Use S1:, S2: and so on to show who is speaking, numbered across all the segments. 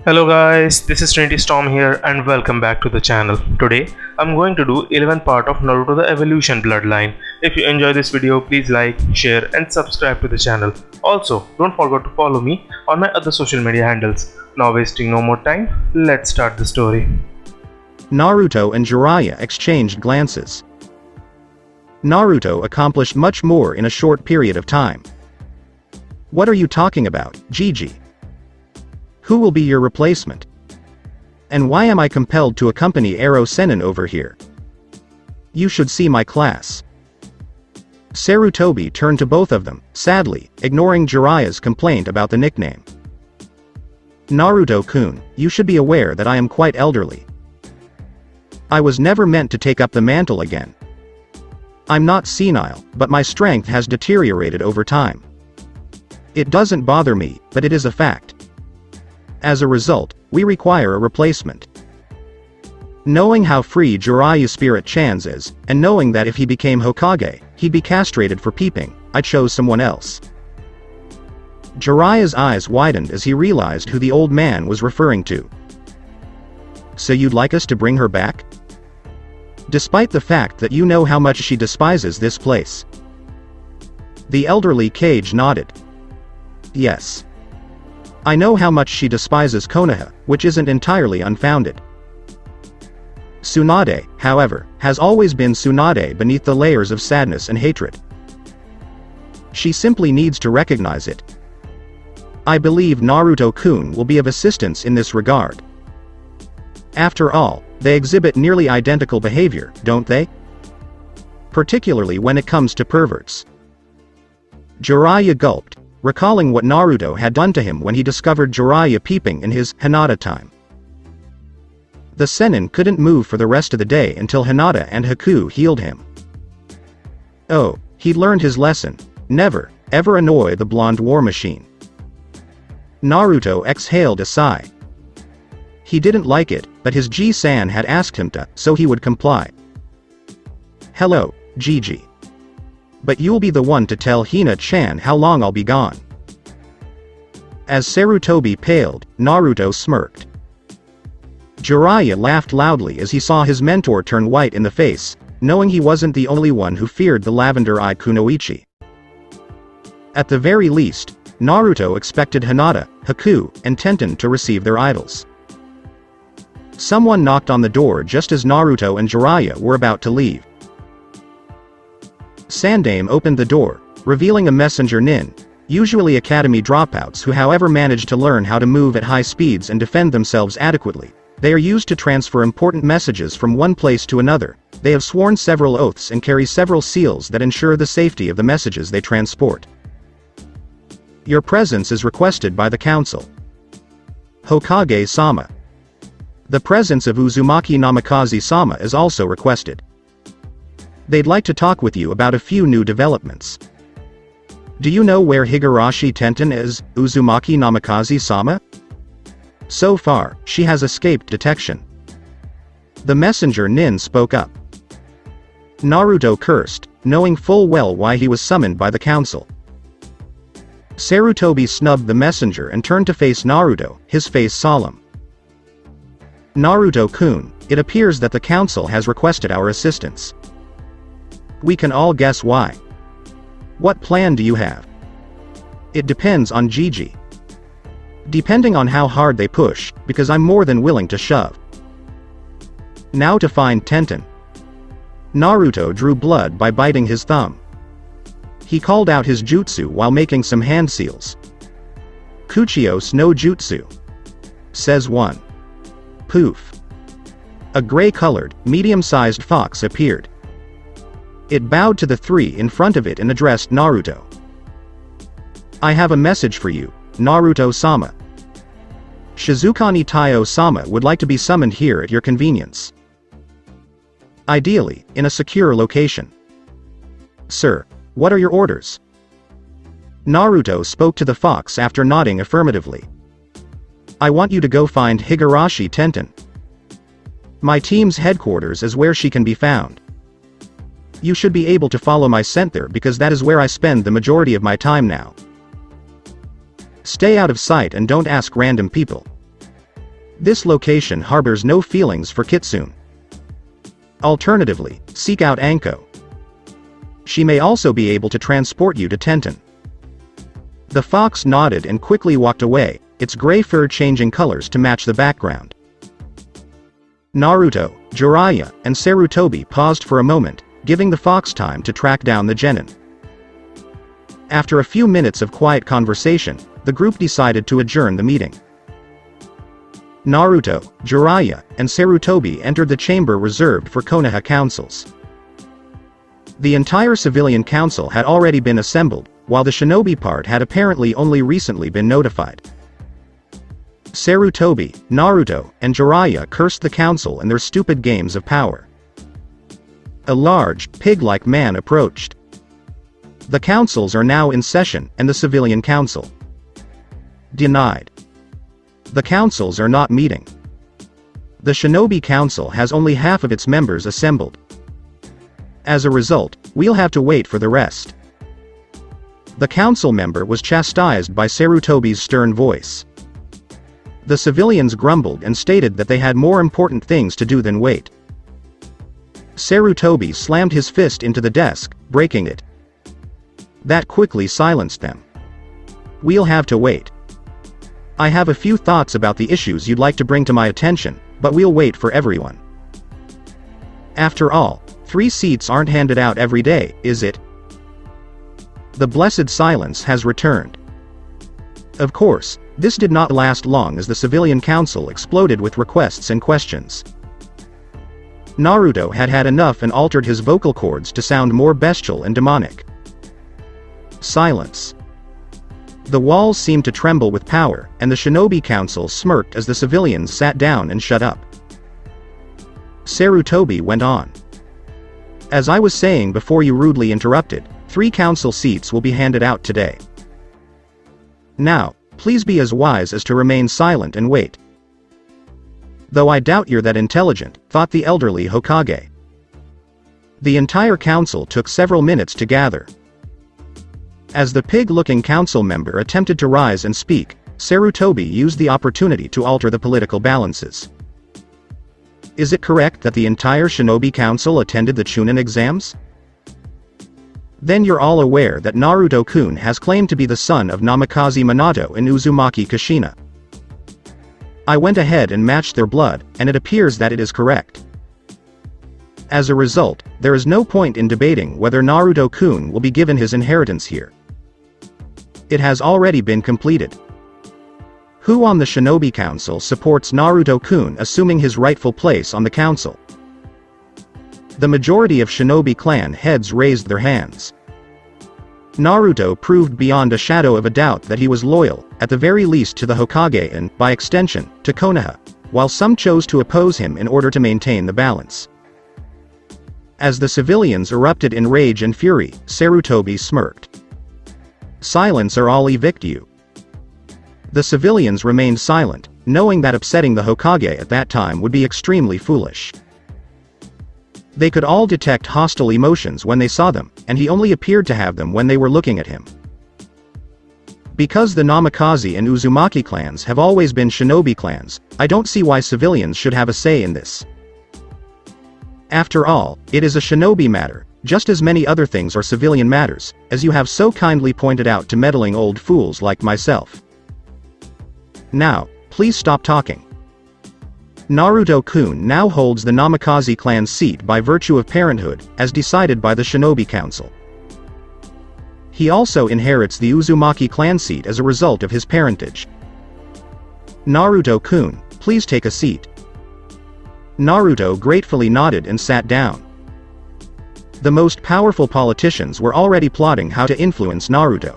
S1: Hello guys, this is Trinity Storm here and welcome back to the channel. Today I'm going to do 11th part of Naruto the Evolution Bloodline. If you enjoy this video, please like, share and subscribe to the channel. Also, don't forget to follow me on my other social media handles. Now wasting no more time, let's start the story.
S2: Naruto and Jiraiya exchanged glances. Naruto accomplished much more in a short period of time. What are you talking about, Gigi? Who will be your replacement? And why am I compelled to accompany Ero Sennin over here? You should see my class. Sarutobi turned to both of them, sadly, ignoring Jiraiya's complaint about the nickname. Naruto-kun, you should be aware that I am quite elderly. I was never meant to take up the mantle again. I'm not senile, but my strength has deteriorated over time. It doesn't bother me, but it is a fact. As a result, we require a replacement. Knowing how free Jiraiya's spirit Chans is, and knowing that if he became Hokage, he'd be castrated for peeping, I chose someone else. Jiraiya's eyes widened as he realized who the old man was referring to. So you'd like us to bring her back? Despite the fact that you know how much she despises this place. The elderly Kage nodded. Yes. I know how much she despises Konoha, which isn't entirely unfounded. Tsunade, however, has always been Tsunade beneath the layers of sadness and hatred. She simply needs to recognize it. I believe Naruto-kun will be of assistance in this regard. After all, they exhibit nearly identical behavior, don't they? Particularly when it comes to perverts. Jiraiya gulped, recalling what Naruto had done to him when he discovered Jiraiya peeping in his Hinata time. The Sennin couldn't move for the rest of the day until Hinata and Haku healed him. Oh, he'd learned his lesson: never, ever annoy the blonde war machine. Naruto exhaled a sigh. He didn't like it, but his Ji-san had asked him to, so he would comply. Hello, Gigi. But you'll be the one to tell Hina-chan how long I'll be gone. As Sarutobi paled, Naruto smirked. Jiraiya laughed loudly as he saw his mentor turn white in the face, knowing he wasn't the only one who feared the lavender-eyed Kunoichi. At the very least, Naruto expected Hinata, Haku, and Tenten to receive their idols. Someone knocked on the door just as Naruto and Jiraiya were about to leave. Sandame opened the door, revealing a messenger Nin, usually academy dropouts who however manage to learn how to move at high speeds and defend themselves adequately. They are used to transfer important messages from one place to another. They have sworn several oaths and carry several seals that ensure the safety of the messages they transport. Your presence is requested by the council. Hokage-sama. The presence of Uzumaki Namikaze-sama is also requested. They'd like to talk with you about a few new developments. Do you know where Higurashi Tenten is, Uzumaki Namikaze-sama? So far, she has escaped detection. The messenger Nin spoke up. Naruto cursed, knowing full well why he was summoned by the council. Sarutobi snubbed the messenger and turned to face Naruto, his face solemn. Naruto-kun, it appears that the council has requested our assistance. We can all guess why. What plan do you have? It depends on Gigi. Depending on how hard they push, because I'm more than willing to shove. Now to find Tenten. Naruto drew blood by biting his thumb. He called out his jutsu while making some hand seals. Kuchios no jutsu. Says one. Poof. A gray-colored, medium-sized fox appeared. It bowed to the three in front of it and addressed Naruto. I have a message for you, Naruto-sama. Shizukani Taiyo-sama would like to be summoned here at your convenience. Ideally, in a secure location. Sir, what are your orders? Naruto spoke to the fox after nodding affirmatively. I want you to go find Higurashi Tenten. My team's headquarters is where she can be found. You should be able to follow my scent there because that is where I spend the majority of my time now. Stay out of sight and don't ask random people. This location harbors no feelings for Kitsune. Alternatively, seek out Anko. She may also be able to transport you to Tenten. The fox nodded and quickly walked away, its gray fur changing colors to match the background. Naruto, Jiraiya, and Sarutobi paused for a moment, giving the fox time to track down the genin. After a few minutes of quiet conversation, the group decided to adjourn the meeting. Naruto, Jiraiya, and Sarutobi entered the chamber reserved for Konoha councils. The entire civilian council had already been assembled, while the shinobi part had apparently only recently been notified. Sarutobi, Naruto, and Jiraiya cursed the council and their stupid games of power. A large, pig-like man approached. The councils are now in session, and the civilian council. Denied. The councils are not meeting. The shinobi council has only half of its members assembled. As a result, we'll have to wait for the rest. The council member was chastised by Sarutobi's stern voice. The civilians grumbled and stated that they had more important things to do than wait. Sarutobi slammed his fist into the desk, breaking it. That quickly silenced them. We'll have to wait. I have a few thoughts about the issues you'd like to bring to my attention, but we'll wait for everyone. After all, 3 seats aren't handed out every day, is it? The blessed silence has returned. Of course, this did not last long as the civilian council exploded with requests and questions. Naruto had had enough and altered his vocal cords to sound more bestial and demonic. Silence. The walls seemed to tremble with power, and the shinobi council smirked as the civilians sat down and shut up. Sarutobi went on. As I was saying before you rudely interrupted, 3 council seats will be handed out today. Now, please be as wise as to remain silent and wait. Though I doubt you're that intelligent, thought the elderly Hokage. The entire council took several minutes to gather. As the pig-looking council member attempted to rise and speak, Sarutobi used the opportunity to alter the political balances. Is it correct that the entire shinobi council attended the Chunin exams? Then you're all aware that Naruto-kun has claimed to be the son of Namikaze Minato and Uzumaki Kushina. I went ahead and matched their blood, and it appears that it is correct. As a result, there is no point in debating whether Naruto-kun will be given his inheritance here. It has already been completed. Who on the Shinobi Council supports Naruto-kun assuming his rightful place on the council? The majority of Shinobi clan heads raised their hands. Naruto proved beyond a shadow of a doubt that he was loyal, at the very least to the Hokage and, by extension, to Konoha, while some chose to oppose him in order to maintain the balance. As the civilians erupted in rage and fury, Sarutobi smirked. Silence or I'll evict you. The civilians remained silent, knowing that upsetting the Hokage at that time would be extremely foolish. They could all detect hostile emotions when they saw them, and he only appeared to have them when they were looking at him. Because the Namikaze and Uzumaki clans have always been shinobi clans, I don't see why civilians should have a say in this. After all, it is a shinobi matter, just as many other things are civilian matters, as you have so kindly pointed out to meddling old fools like myself. Now, please stop talking. Naruto-kun now holds the Namikaze clan's seat by virtue of parenthood, as decided by the Shinobi Council. He also inherits the Uzumaki clan seat as a result of his parentage. Naruto-kun, please take a seat. Naruto gratefully nodded and sat down. The most powerful politicians were already plotting how to influence Naruto.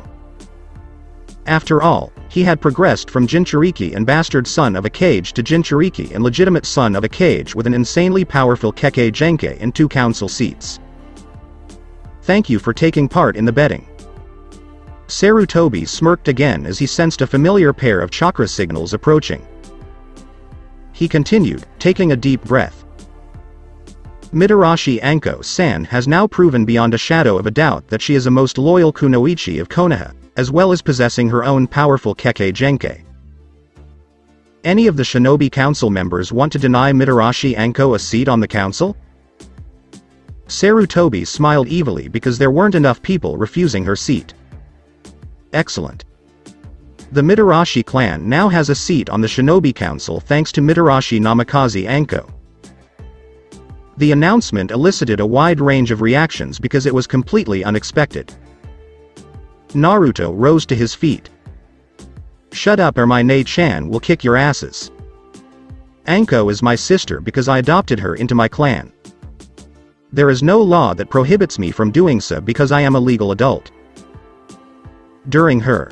S2: After all, he had progressed from Jinchuriki and bastard son of a Kage to Jinchuriki and legitimate son of a Kage with an insanely powerful Kekkei Genkei and 2 council seats. Thank you for taking part in the betting. Sarutobi smirked again as he sensed a familiar pair of chakra signals approaching. He continued, taking a deep breath. Mitarashi Anko-san has now proven beyond a shadow of a doubt that she is a most loyal kunoichi of Konoha, as well as possessing her own powerful Kekkei Genkei. Any of the Shinobi Council members want to deny Mitarashi Anko a seat on the council? Sarutobi smiled evilly because there weren't enough people refusing her seat. Excellent. The Mitarashi clan now has a seat on the Shinobi Council thanks to Mitarashi Namikaze Anko. The announcement elicited a wide range of reactions because it was completely unexpected. Naruto rose to his feet. Shut up or my Nei-chan will kick your asses. Anko is my sister because I adopted her into my clan. There is no law that prohibits me from doing so because I am a legal adult. During her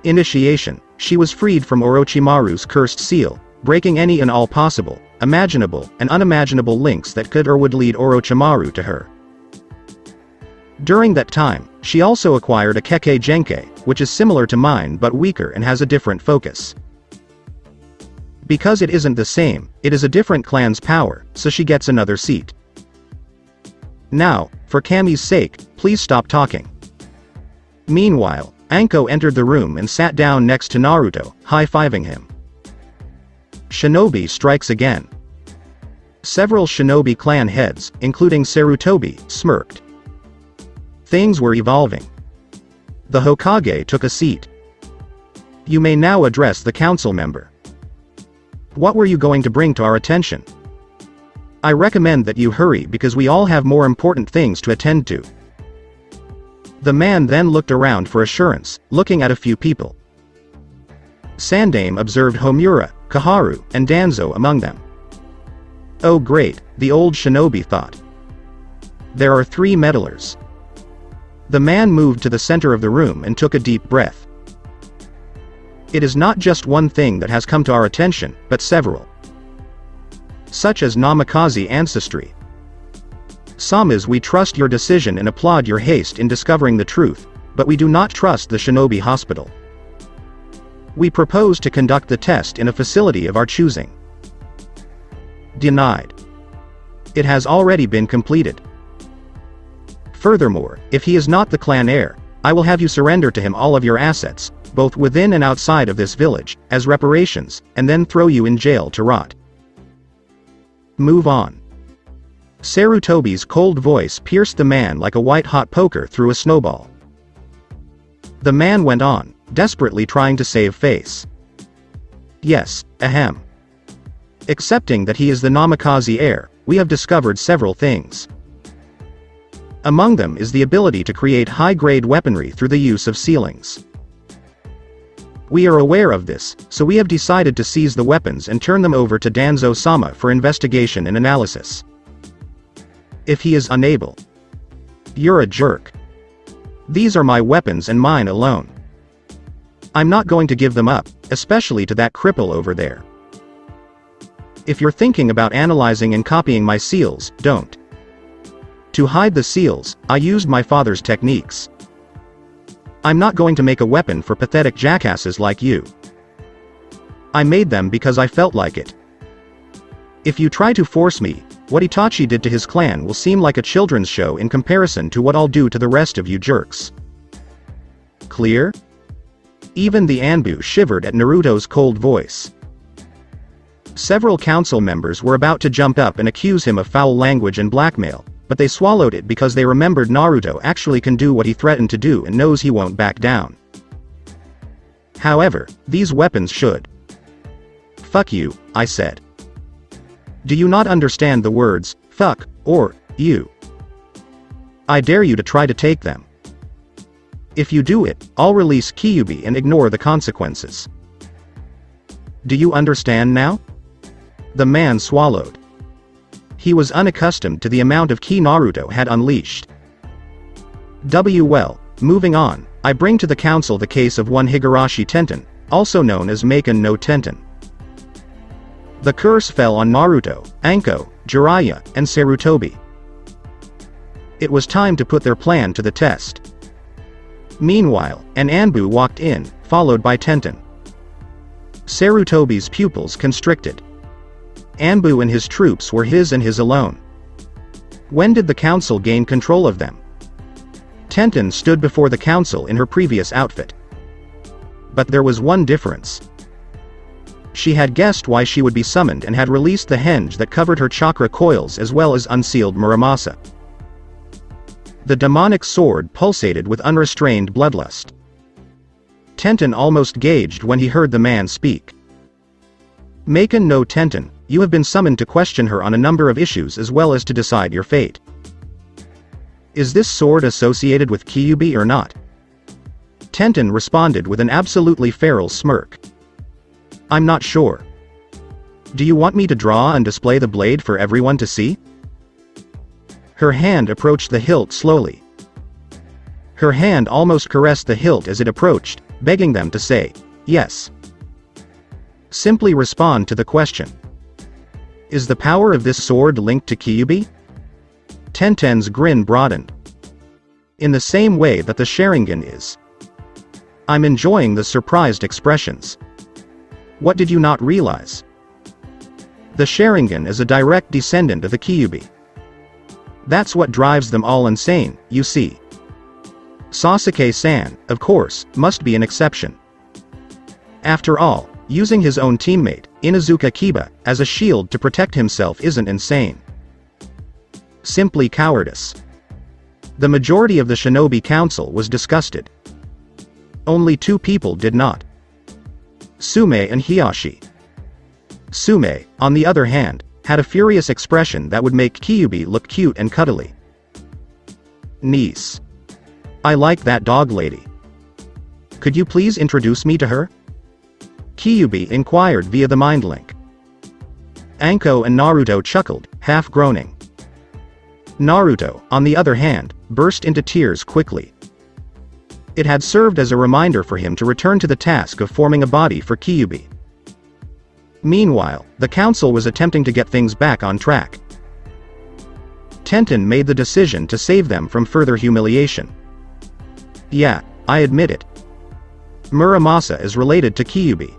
S2: initiation, she was freed from Orochimaru's cursed seal, breaking any and all possible, imaginable, and unimaginable links that could or would lead Orochimaru to her. During that time, she also acquired a Kekkei Genkei, which is similar to mine but weaker and has a different focus. Because it isn't the same, it is a different clan's power, so she gets another seat. Now, for Kami's sake, please stop talking. Meanwhile, Anko entered the room and sat down next to Naruto, high-fiving him. Shinobi strikes again. Several Shinobi clan heads, including Sarutobi, smirked. Things were evolving. The Hokage took a seat. You may now address the council member. What were you going to bring to our attention? I recommend that you hurry because we all have more important things to attend to. The man then looked around for assurance, looking at a few people. Sandame observed Homura, Kaharu, and Danzo among them. Oh great, the old shinobi thought. There are 3 meddlers. The man moved to the center of the room and took a deep breath. It is not just one thing that has come to our attention, but several. Such as Namikaze ancestry. Samas, we trust your decision and applaud your haste in discovering the truth, but we do not trust the Shinobi Hospital. We propose to conduct the test in a facility of our choosing. Denied. It has already been completed. Furthermore, if he is not the clan heir, I will have you surrender to him all of your assets, both within and outside of this village, as reparations, and then throw you in jail to rot. Move on. Sarutobi's cold voice pierced the man like a white-hot poker through a snowball. The man went on, desperately trying to save face. Yes, ahem. Accepting that he is the Namikaze heir, we have discovered several things. Among them is the ability to create high-grade weaponry through the use of sealings. We are aware of this, so we have decided to seize the weapons and turn them over to Danzo-sama for investigation and analysis. If he is unable, you're a jerk. These are my weapons and mine alone. I'm not going to give them up, especially to that cripple over there. If you're thinking about analyzing and copying my seals, don't. To hide the seals, I used my father's techniques. I'm not going to make a weapon for pathetic jackasses like you. I made them because I felt like it. If you try to force me, what Itachi did to his clan will seem like a children's show in comparison to what I'll do to the rest of you jerks. Clear? Even the Anbu shivered at Naruto's cold voice. Several council members were about to jump up and accuse him of foul language and blackmail, but they swallowed it because they remembered Naruto actually can do what he threatened to do and knows he won't back down. However, these weapons should. Fuck you, I said. Do you not understand the words, fuck, or, you? I dare you to try to take them. If you do it, I'll release Kyuubi and ignore the consequences. Do you understand now? The man swallowed. He was unaccustomed to the amount of ki Naruto had unleashed. Well, moving on, I bring to the council the case of one Higurashi Tenten, also known as Maken no Tenten. The curse fell on Naruto, Anko, Jiraiya, and Sarutobi. It was time to put their plan to the test. Meanwhile, an Anbu walked in, followed by Tenten. Sarutobi's pupils constricted. Anbu and his troops were his and his alone. When did the council gain control of them? Tenten stood before the council in her previous outfit. But there was one difference. She had guessed why she would be summoned and had released the henge that covered her chakra coils as well as unsealed Muramasa. The demonic sword pulsated with unrestrained bloodlust. Tenten almost gauged when he heard the man speak. "Maken no Tenten, you have been summoned to question her on a number of issues as well as to decide your fate. Is this sword associated with Kyubi or not?" Tenten responded with an absolutely feral smirk. "I'm not sure. Do you want me to draw and display the blade for everyone to see?" Her hand approached the hilt slowly. Her hand almost caressed the hilt as it approached, begging them to say, "Yes." Simply respond to the question. "Is the power of this sword linked to Kyubi?" Tenten's grin broadened. "In the same way that the Sharingan is." "I'm enjoying the surprised expressions. What did you not realize? The Sharingan is a direct descendant of the Kyubi. That's what drives them all insane, you see. Sasuke-san, of course, must be an exception. After all, using his own teammate, Inuzuka Kiba, as a shield to protect himself isn't insane. Simply cowardice." The majority of the Shinobi Council was disgusted. Only two people did not. Sume and Hiyashi. Sume, on the other hand, had a furious expression that would make Kyubi look cute and cuddly. "Niece. I like that dog lady. Could you please introduce me to her?" Kyubi inquired via the mind link. Anko and Naruto chuckled, half groaning. Naruto, on the other hand, burst into tears quickly. It had served as a reminder for him to return to the task of forming a body for Kyubi. Meanwhile, the council was attempting to get things back on track. Tenten made the decision to save them from further humiliation. "Yeah, I admit it. Muramasa is related to Kyubi.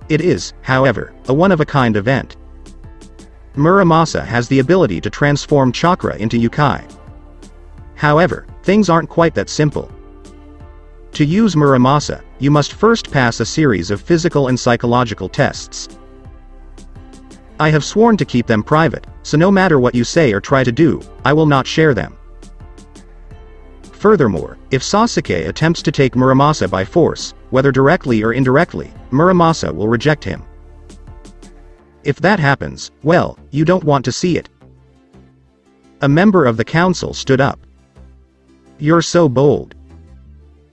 S2: It is, however, a one-of-a-kind event. Muramasa has the ability to transform chakra into yokai. However, things aren't quite that simple. To use Muramasa, you must first pass a series of physical and psychological tests. I have sworn to keep them private, so no matter what you say or try to do, I will not share them. Furthermore, if Sasuke attempts to take Muramasa by force, whether directly or indirectly, Muramasa will reject him. If that happens, well, you don't want to see it." A member of the council stood up. "You're so bold.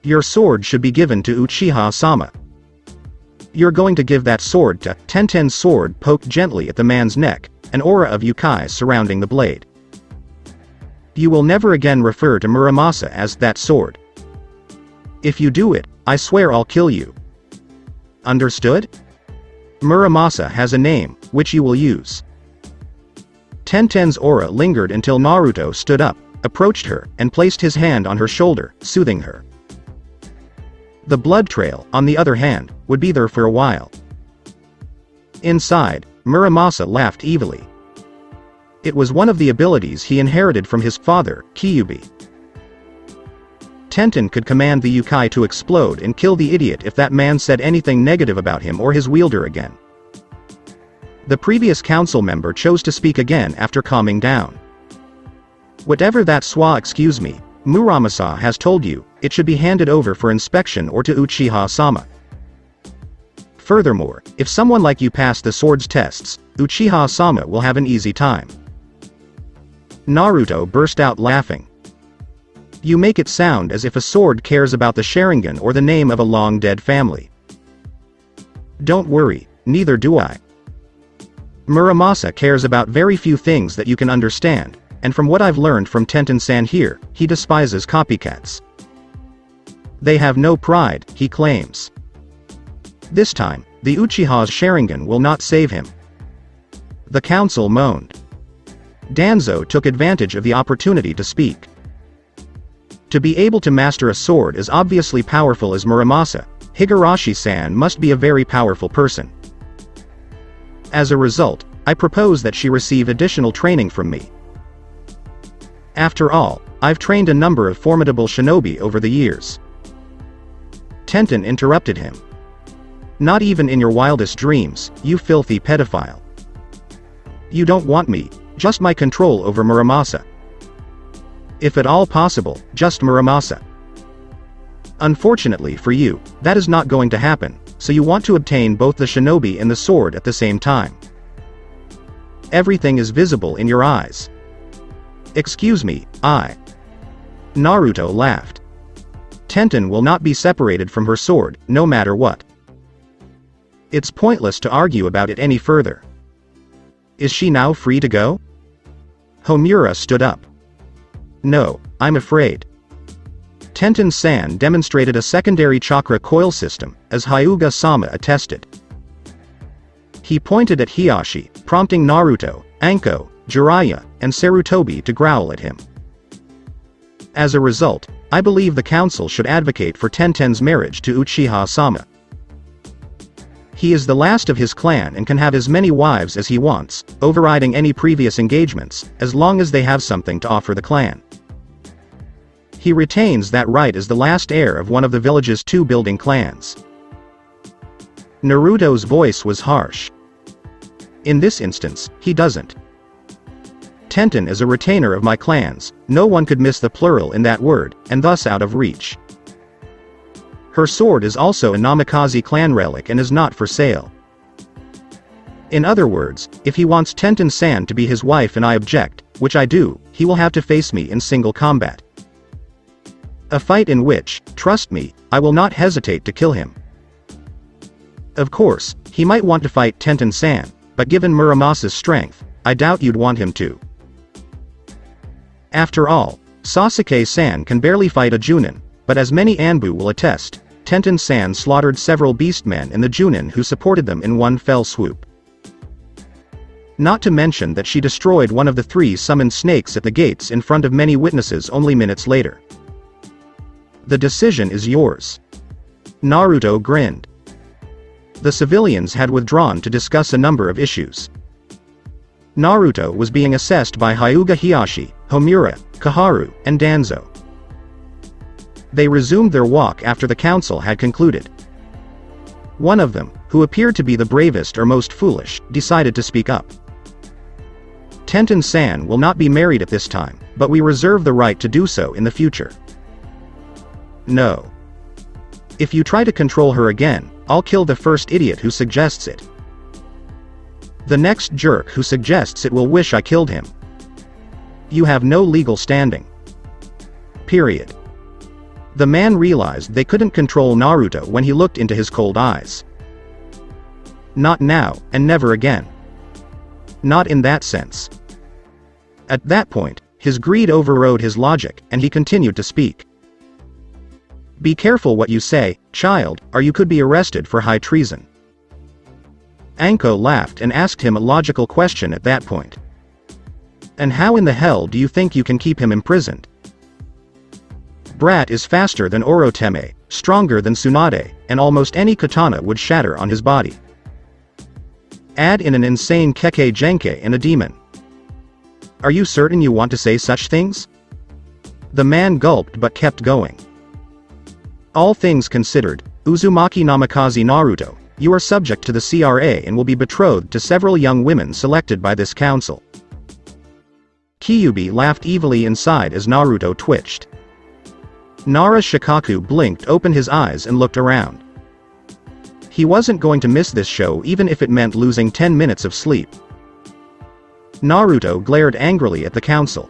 S2: Your sword should be given to Uchiha-sama. You're going to give that sword to..." Tenten's sword poked gently at the man's neck, an aura of yokai surrounding the blade. "You will never again refer to Muramasa as that sword. If you do it, I swear I'll kill you. Understood? Muramasa has a name, which you will use." Tenten's aura lingered until Naruto stood up, approached her, and placed his hand on her shoulder, soothing her. The blood trail, on the other hand, would be there for a while. Inside, Muramasa laughed evilly. It was one of the abilities he inherited from his father, Kyubi. Tenten could command the yokai to explode and kill the idiot if that man said anything negative about him or his wielder again. The previous council member chose to speak again after calming down. "Whatever that excuse me, Muramasa has told you, it should be handed over for inspection or to Uchiha-sama. Furthermore, if someone like you pass the sword's tests, Uchiha-sama will have an easy time." Naruto burst out laughing. "You make it sound as if a sword cares about the Sharingan or the name of a long-dead family. Don't worry, neither do I. Muramasa cares about very few things that you can understand, and from what I've learned from Tenten-san here, he despises copycats. They have no pride, he claims. This time, the Uchiha's Sharingan will not save him." The council moaned. Danzo took advantage of the opportunity to speak. To be able to master a sword as obviously powerful as Muramasa, Higurashi-san must be a very powerful person. As a result, I propose that she receive additional training from me. After all, I've trained a number of formidable shinobi over the years. Tenten interrupted him. Not even in your wildest dreams, you filthy pedophile. You don't want me, just my control over Muramasa. If at all possible, just Muramasa. Unfortunately for you, that is not going to happen, so you want to obtain both the shinobi and the sword at the same time. Everything is visible in your eyes. Excuse me, Naruto laughed. Tenten will not be separated from her sword, no matter what. It's pointless to argue about it any further. Is she now free to go? Homura stood up. No, I'm afraid. Tenten-san demonstrated a secondary chakra coil system, as Hyuga-sama attested. He pointed at Hiashi, prompting Naruto, Anko, Jiraiya, and Sarutobi to growl at him. As a result, I believe the council should advocate for Tenten's marriage to Uchiha-sama. He is the last of his clan and can have as many wives as he wants, overriding any previous engagements, as long as they have something to offer the clan. He retains that right as the last heir of one of the village's two building clans. Naruto's voice was harsh. In this instance, he doesn't. Tenten is a retainer of my clans, no one could miss the plural in that word, and thus out of reach. Her sword is also a Namikaze clan relic and is not for sale. In other words, if he wants Tenten-san to be his wife and I object, which I do, he will have to face me in single combat. A fight in which, trust me, I will not hesitate to kill him. Of course, he might want to fight Tenten-san, but given Muramasa's strength, I doubt you'd want him to. After all, Sasuke-san can barely fight a Junin, but as many Anbu will attest, Tenten-san slaughtered several beastmen and the Junin who supported them in one fell swoop. Not to mention that she destroyed one of the 3 summoned snakes at the gates in front of many witnesses only minutes later. The decision is yours. Naruto grinned. The civilians had withdrawn to discuss a number of issues. Naruto was being assessed by Hyuga Hiashi, Homura, Kaharu, and Danzo. They resumed their walk after the council had concluded. One of them, who appeared to be the bravest or most foolish, decided to speak up. Tenten-san will not be married at this time, but we reserve the right to do so in the future. No. If you try to control her again, I'll kill the first idiot who suggests it. The next jerk who suggests it will wish I killed him. You have no legal standing. Period. The man realized they couldn't control Naruto when he looked into his cold eyes. Not now, and never again. Not in that sense. At that point, his greed overrode his logic, and he continued to speak. Be careful what you say, child, or you could be arrested for high treason. Anko laughed and asked him a logical question at that point. And how in the hell do you think you can keep him imprisoned? Brat is faster than Oroteme, stronger than Tsunade, and almost any katana would shatter on his body. Add in an insane Kekkei Genkai and a demon. Are you certain you want to say such things? The man gulped but kept going. All things considered, Uzumaki Namikaze Naruto, you are subject to the CRA and will be betrothed to several young women selected by this council. Kyuubi laughed evilly inside as Naruto twitched. Nara Shikaku blinked open his eyes and looked around. He wasn't going to miss this show even if it meant losing 10 minutes of sleep. Naruto glared angrily at the council.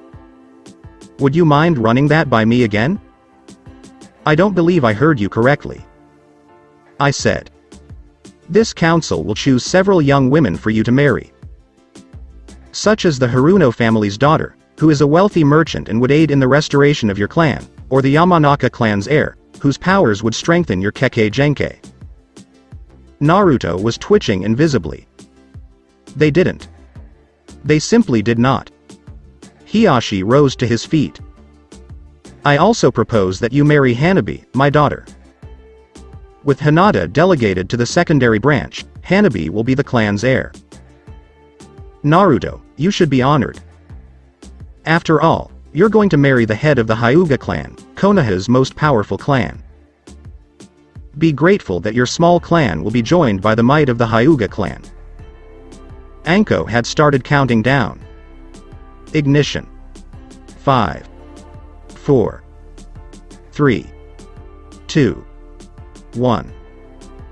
S2: Would you mind running that by me again? I don't believe I heard you correctly. I said. This council will choose several young women for you to marry. Such as the Haruno family's daughter, who is a wealthy merchant and would aid in the restoration of your clan, or the Yamanaka clan's heir, whose powers would strengthen your Kekkei Genkai. Naruto was twitching invisibly. They didn't. They simply did not. Hiashi rose to his feet. I also propose that you marry Hanabi, my daughter. With Hinata delegated to the secondary branch, Hanabi will be the clan's heir. Naruto, you should be honored. After all, you're going to marry the head of the Hyuga clan, Konoha's most powerful clan. Be grateful that your small clan will be joined by the might of the Hyuga clan. Anko had started counting down. Ignition. 5, 4, 3, 2, 1.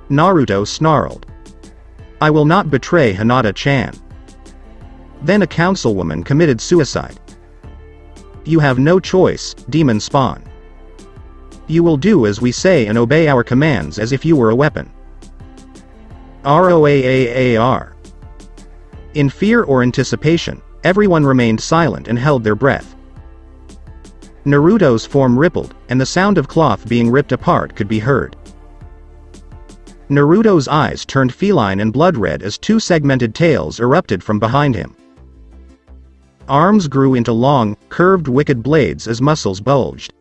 S2: Naruto snarled. I will not betray Hinata-chan. Then a councilwoman committed suicide. You have no choice, demon spawn. You will do as we say and obey our commands as if you were a weapon. ROAAAR. In fear or anticipation, everyone remained silent and held their breath. Naruto's form rippled, and the sound of cloth being ripped apart could be heard. Naruto's eyes turned feline and blood-red as two segmented tails erupted from behind him. Arms grew into long, curved wicked blades as muscles bulged.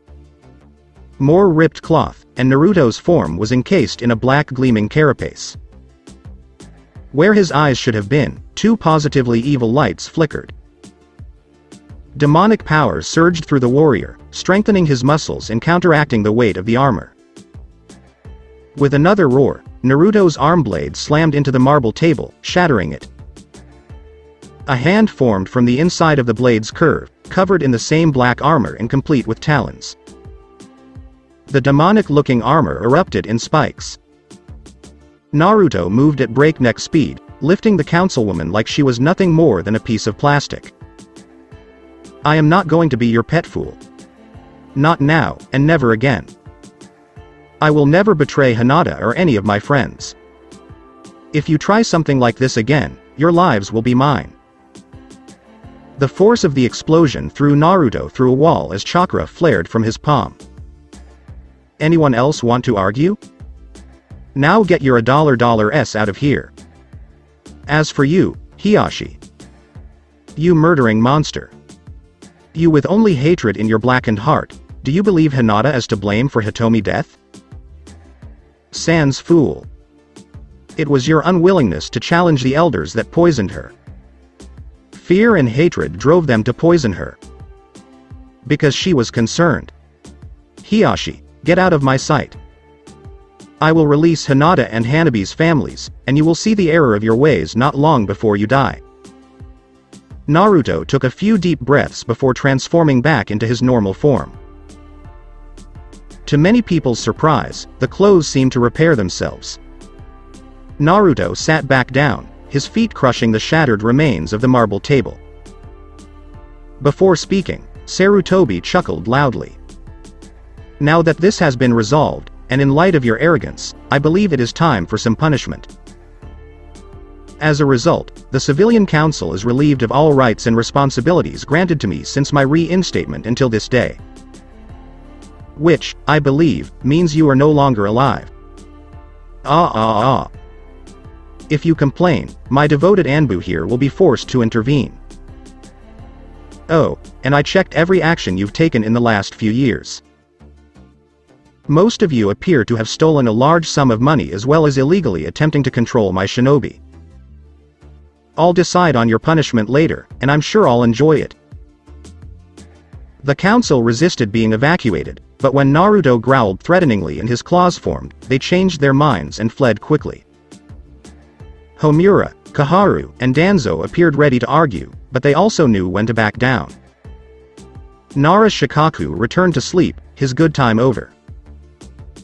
S2: More ripped cloth, and Naruto's form was encased in a black gleaming carapace. Where his eyes should have been, two positively evil lights flickered. Demonic powers surged through the warrior, strengthening his muscles and counteracting the weight of the armor. With another roar, Naruto's arm blade slammed into the marble table, shattering it. A hand formed from the inside of the blade's curve, covered in the same black armor and complete with talons. The demonic-looking armor erupted in spikes. Naruto moved at breakneck speed, lifting the councilwoman like she was nothing more than a piece of plastic. I am not going to be your pet fool. Not now, and never again. I will never betray Hinata or any of my friends. If you try something like this again, your lives will be mine. The force of the explosion threw Naruto through a wall as chakra flared from his palm. Anyone else want to argue? Now get your $$ out of here. As for you, Hiyashi. You murdering monster. You with only hatred in your blackened heart, do you believe Hinata is to blame for Hitomi death? Sans fool. It was your unwillingness to challenge the elders that poisoned her. Fear and hatred drove them to poison her. Because she was concerned. Hiyashi, get out of my sight. I will release Hinata and Hanabi's families, and you will see the error of your ways not long before you die. Naruto took a few deep breaths before transforming back into his normal form. To many people's surprise, the clothes seemed to repair themselves. Naruto sat back down, his feet crushing the shattered remains of the marble table. Before speaking, Sarutobi chuckled loudly. Now that this has been resolved, and in light of your arrogance, I believe it is time for some punishment. As a result, the Civilian Council is relieved of all rights and responsibilities granted to me since my reinstatement until this day. Which, I believe, means you are no longer alive. If you complain, my devoted Anbu here will be forced to intervene. Oh, and I checked every action you've taken in the last few years. Most of you appear to have stolen a large sum of money as well as illegally attempting to control my shinobi. I'll decide on your punishment later, and I'm sure I'll enjoy it. The council resisted being evacuated, but when Naruto growled threateningly and his claws formed, they changed their minds and fled quickly. Homura, Kaharu, and Danzo appeared ready to argue, but they also knew when to back down. Nara Shikaku returned to sleep, his good time over.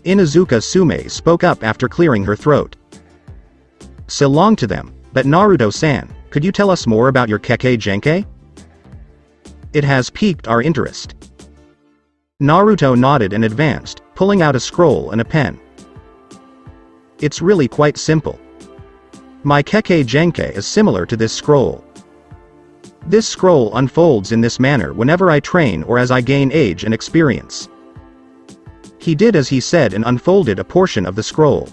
S2: Inuzuka Sume spoke up after clearing her throat. So long to them, but Naruto-san, could you tell us more about your Kekkei Genkai? It has piqued our interest. Naruto nodded and advanced, pulling out a scroll and a pen. It's really quite simple. My Kekkei Genkai is similar to this scroll. This scroll unfolds in this manner whenever I train or as I gain age and experience. He did as he said and unfolded a portion of the scroll.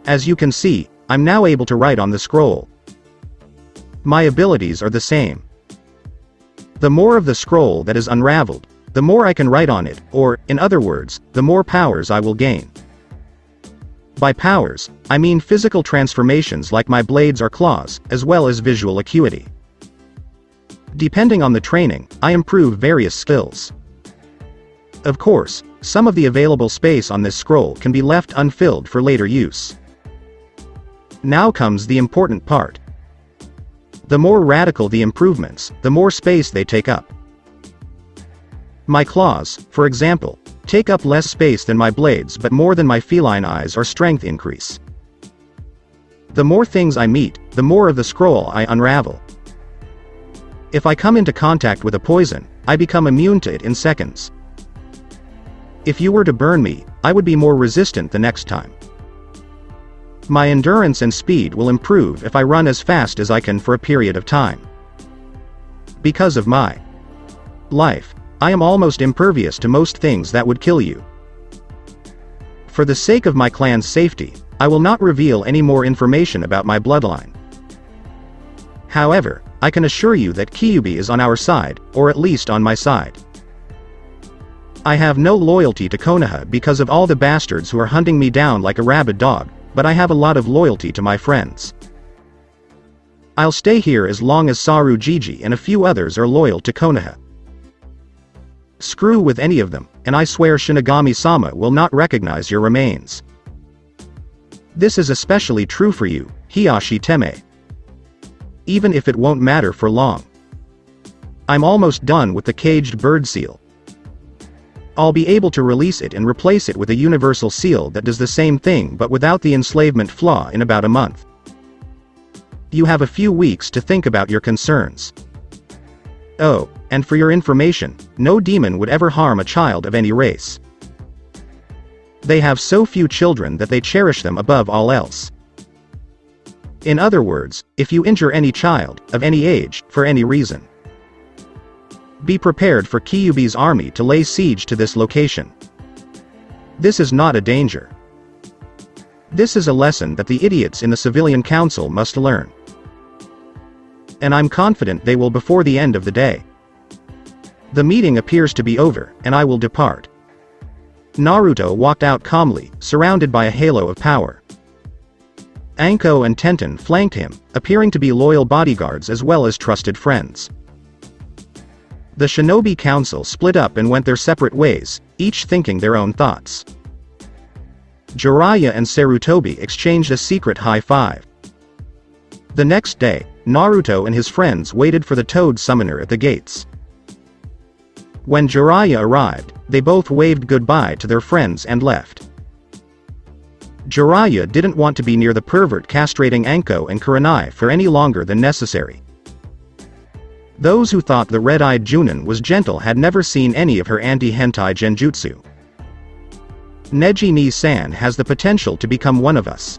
S2: As you can see, I'm now able to write on the scroll. My abilities are the same. The more of the scroll that is unraveled, the more I can write on it, or, in other words, the more powers I will gain. By powers, I mean physical transformations like my blades or claws, as well as visual acuity. Depending on the training, I improve various skills. Of course, some of the available space on this scroll can be left unfilled for later use. Now comes the important part. The more radical the improvements, the more space they take up. My claws, for example, take up less space than my blades but more than my feline eyes or strength increase. The more things I meet, the more of the scroll I unravel. If I come into contact with a poison, I become immune to it in seconds. If you were to burn me, I would be more resistant the next time. My endurance and speed will improve if I run as fast as I can for a period of time. Because of my life, I am almost impervious to most things that would kill you. For the sake of my clan's safety, I will not reveal any more information about my bloodline. However, I can assure you that Kyuubi is on our side, or at least on my side. I have no loyalty to Konoha because of all the bastards who are hunting me down like a rabid dog, but I have a lot of loyalty to my friends. I'll stay here as long as Saru Jiji and a few others are loyal to Konoha. Screw with any of them, and I swear Shinigami-sama will not recognize your remains. This is especially true for you, Hiyashi Teme. Even if it won't matter for long. I'm almost done with the caged bird seal. I'll be able to release it and replace it with a universal seal that does the same thing but without the enslavement flaw in about a month. You have a few weeks to think about your concerns. Oh, and for your information, no demon would ever harm a child of any race. They have so few children that they cherish them above all else. In other words, if you injure any child, of any age, for any reason, be prepared for Kyuubi's army to lay siege to this location. This is not a danger. This is a lesson that the idiots in the civilian council must learn. And I'm confident they will before the end of the day. The meeting appears to be over, and I will depart. Naruto walked out calmly, surrounded by a halo of power. Anko and Tenten flanked him, appearing to be loyal bodyguards as well as trusted friends. The Shinobi Council split up and went their separate ways, each thinking their own thoughts. Jiraiya and Sarutobi exchanged a secret high five. The next day, Naruto and his friends waited for the Toad Summoner at the gates. When Jiraiya arrived, they both waved goodbye to their friends and left. Jiraiya didn't want to be near the pervert castrating Anko and Kurenai for any longer than necessary. Those who thought the red-eyed Junin was gentle had never seen any of her anti-hentai genjutsu. Neji Ni-san has the potential to become one of us.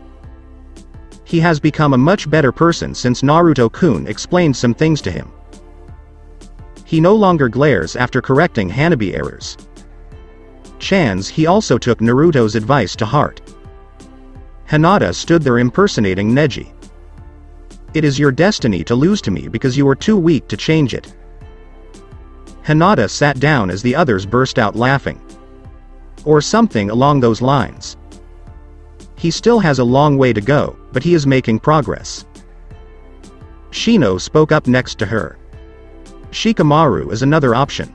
S2: He has become a much better person since Naruto-kun explained some things to him. He no longer glares after correcting Hanabi errors. He also took Naruto's advice to heart. Hinata stood there impersonating Neji. It is your destiny to lose to me because you are too weak to change it. Hinata sat down as the others burst out laughing. Or something along those lines. He still has a long way to go, but he is making progress. Shino spoke up next to her. Shikamaru is another option.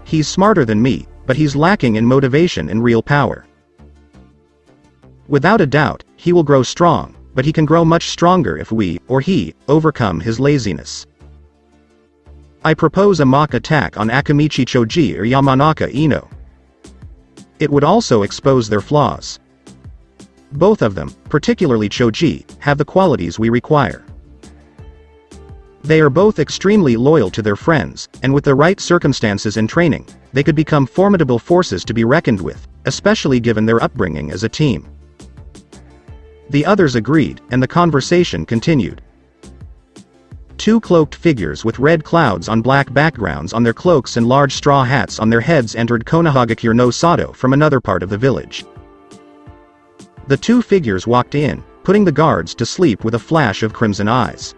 S2: He's smarter than me, but he's lacking in motivation and real power. Without a doubt, he will grow strong, but he can grow much stronger if we, or he, overcome his laziness. I propose a mock attack on Akamichi Choji or Yamanaka Ino. It would also expose their flaws. Both of them, particularly Choji, have the qualities we require. They are both extremely loyal to their friends, and with the right circumstances and training, they could become formidable forces to be reckoned with, especially given their upbringing as a team. The others agreed, and the conversation continued. Two cloaked figures with red clouds on black backgrounds on their cloaks and large straw hats on their heads entered Konohagakure no Sato from another part of the village. The two figures walked in, putting the guards to sleep with a flash of crimson eyes.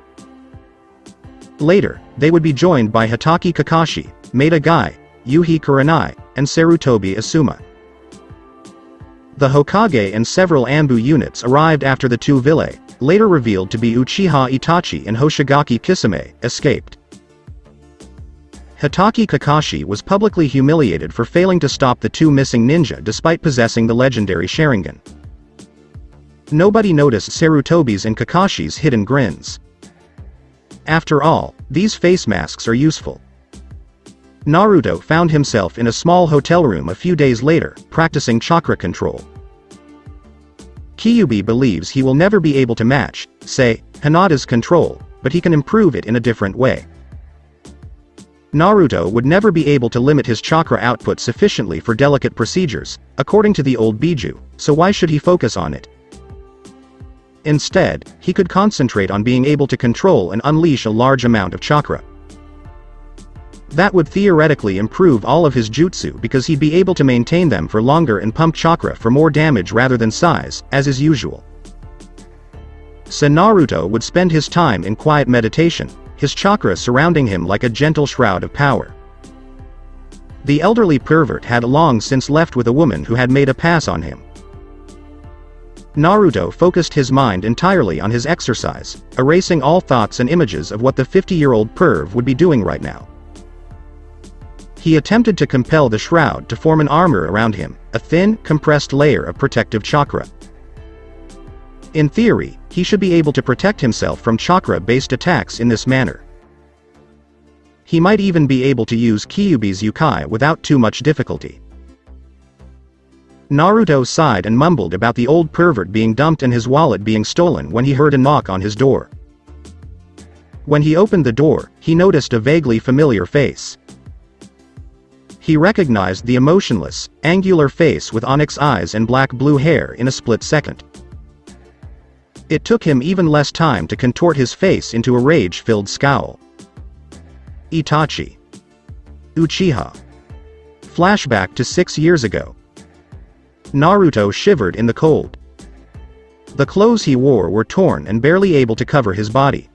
S2: Later, they would be joined by Hitaki Kakashi, Maeda Gai, Yuhi Kurenai, and Sarutobi Asuma. The Hokage and several Anbu units arrived after the two villae, later revealed to be Uchiha Itachi and Hoshigaki Kisame, escaped. Hitaki Kakashi was publicly humiliated for failing to stop the two missing ninja despite possessing the legendary Sharingan. Nobody noticed Sarutobi's and Kakashi's hidden grins. After all, these face masks are useful. Naruto found himself in a small hotel room a few days later, practicing chakra control. Kyuubi believes he will never be able to match, say, Hinata's control, but he can improve it in a different way. Naruto would never be able to limit his chakra output sufficiently for delicate procedures, according to the old Biju, so why should he focus on it? Instead, he could concentrate on being able to control and unleash a large amount of chakra. That would theoretically improve all of his jutsu because he'd be able to maintain them for longer and pump chakra for more damage rather than size, as is usual. So Naruto would spend his time in quiet meditation, his chakra surrounding him like a gentle shroud of power. The elderly pervert had long since left with a woman who had made a pass on him. Naruto focused his mind entirely on his exercise, erasing all thoughts and images of what the 50-year-old perv would be doing right now. He attempted to compel the shroud to form an armor around him, a thin, compressed layer of protective chakra. In theory, he should be able to protect himself from chakra-based attacks in this manner. He might even be able to use Kyuubi's Yukai without too much difficulty. Naruto sighed and mumbled about the old pervert being dumped and his wallet being stolen when he heard a knock on his door. When he opened the door, he noticed a vaguely familiar face. He recognized the emotionless, angular face with onyx eyes and black-blue hair in a split second. It took him even less time to contort his face into a rage-filled scowl. Itachi. Uchiha. Flashback to 6 years ago. Naruto shivered in the cold. The clothes he wore were torn and barely able to cover his body.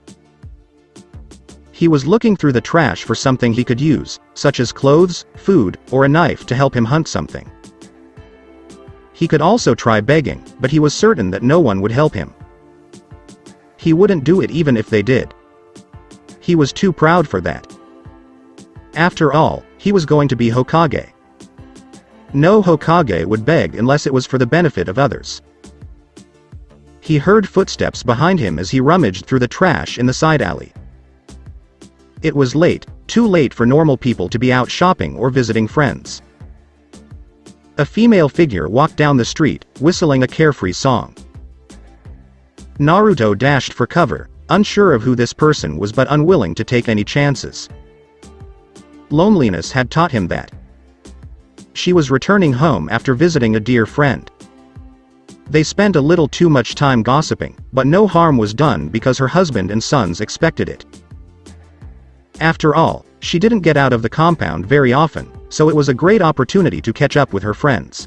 S2: He was looking through the trash for something he could use, such as clothes, food, or a knife to help him hunt something. He could also try begging, but he was certain that no one would help him. He wouldn't do it even if they did. He was too proud for that. After all, he was going to be Hokage. No Hokage would beg unless it was for the benefit of others. He heard footsteps behind him as he rummaged through the trash in the side alley. It was late, too late for normal people to be out shopping or visiting friends. A female figure walked down the street, whistling a carefree song. Naruto dashed for cover, unsure of who this person was but unwilling to take any chances. Loneliness had taught him that. She was returning home after visiting a dear friend. They spent a little too much time gossiping, but no harm was done because her husband and sons expected it. After all, she didn't get out of the compound very often, so it was a great opportunity to catch up with her friends.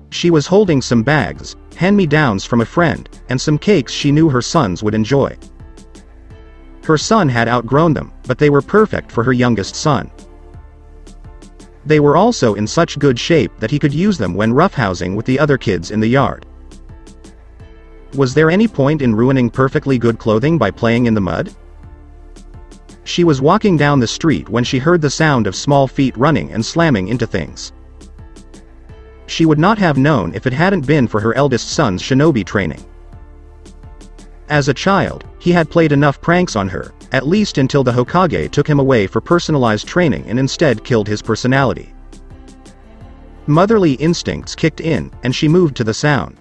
S2: She was holding some bags, hand-me-downs from a friend, and some cakes she knew her sons would enjoy. Her son had outgrown them, but they were perfect for her youngest son. They were also in such good shape that he could use them when roughhousing with the other kids in the yard. Was there any point in ruining perfectly good clothing by playing in the mud? She was walking down the street when she heard the sound of small feet running and slamming into things. She would not have known if it hadn't been for her eldest son's shinobi training. As a child, he had played enough pranks on her, at least until the Hokage took him away for personalized training and instead killed his personality. Motherly instincts kicked in, and she moved to the sound.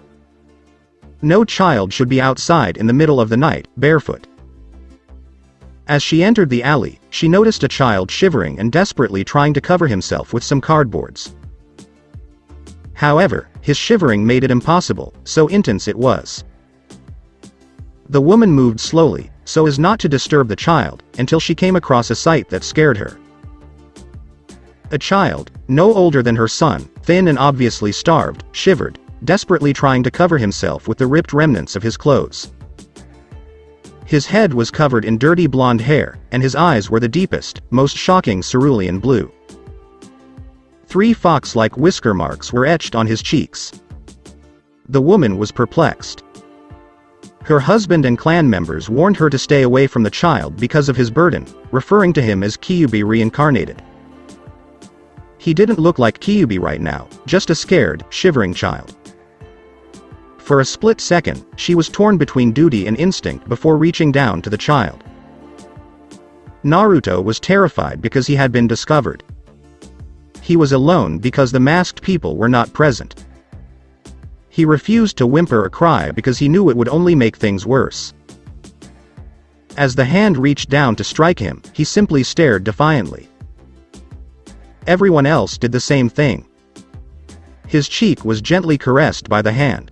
S2: No child should be outside in the middle of the night, barefoot. As she entered the alley, she noticed a child shivering and desperately trying to cover himself with some cardboards. However, his shivering made it impossible, so intense it was. The woman moved slowly, so as not to disturb the child, until she came across a sight that scared her. A child, no older than her son, thin and obviously starved, shivered, desperately trying to cover himself with the ripped remnants of his clothes. His head was covered in dirty blonde hair, and his eyes were the deepest, most shocking cerulean blue. 3 fox-like whisker marks were etched on his cheeks. The woman was perplexed. Her husband and clan members warned her to stay away from the child because of his burden, referring to him as Kyuubi reincarnated. He didn't look like Kyuubi right now, just a scared, shivering child. For a split second, she was torn between duty and instinct before reaching down to the child. Naruto was terrified because he had been discovered. He was alone because the masked people were not present. He refused to whimper or cry because he knew it would only make things worse. As the hand reached down to strike him, he simply stared defiantly. Everyone else did the same thing. His cheek was gently caressed by the hand.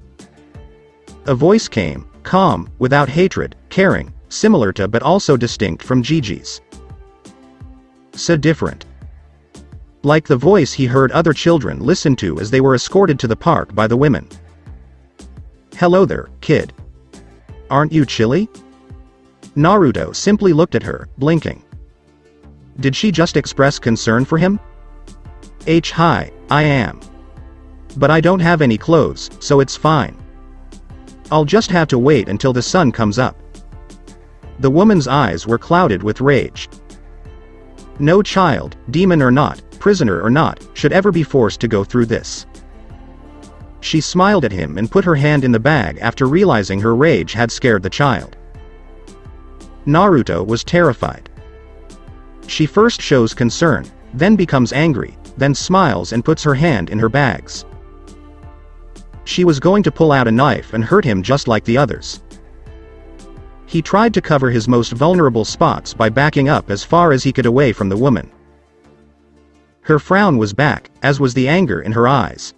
S2: A voice came, calm, without hatred, caring, similar to but also distinct from Gigi's. So different. Like the voice he heard other children listen to as they were escorted to the park by the women. "Hello there, kid. Aren't you chilly?" Naruto simply looked at her, blinking. Did she just express concern for him? Hi, I am. But I don't have any clothes, so it's fine. I'll just have to wait until the sun comes up. The woman's eyes were clouded with rage. No child, demon or not, prisoner or not, should ever be forced to go through this. She smiled at him and put her hand in the bag after realizing her rage had scared the child. Naruto was terrified. She first shows concern, then becomes angry, then smiles and puts her hand in her bags. She was going to pull out a knife and hurt him just like the others. He tried to cover his most vulnerable spots by backing up as far as he could away from the woman. Her frown was back, as was the anger in her eyes.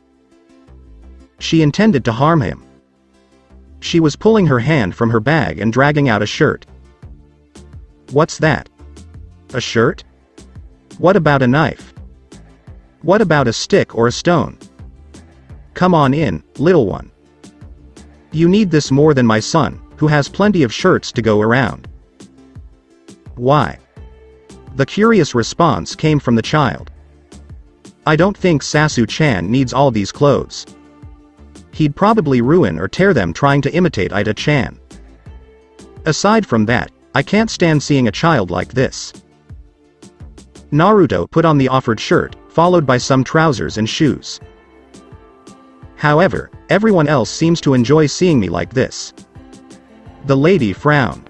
S2: She intended to harm him. She was pulling her hand from her bag and dragging out a shirt. What's that? A shirt? What about a knife? What about a stick or a stone? Come on in, little one. You need this more than my son, who has plenty of shirts to go around. Why? The curious response came from the child. I don't think Sasu-chan needs all these clothes. He'd probably ruin or tear them trying to imitate Ida-chan. Aside from that, I can't stand seeing a child like this. Naruto put on the offered shirt, followed by some trousers and shoes. However, everyone else seems to enjoy seeing me like this. The lady frowned.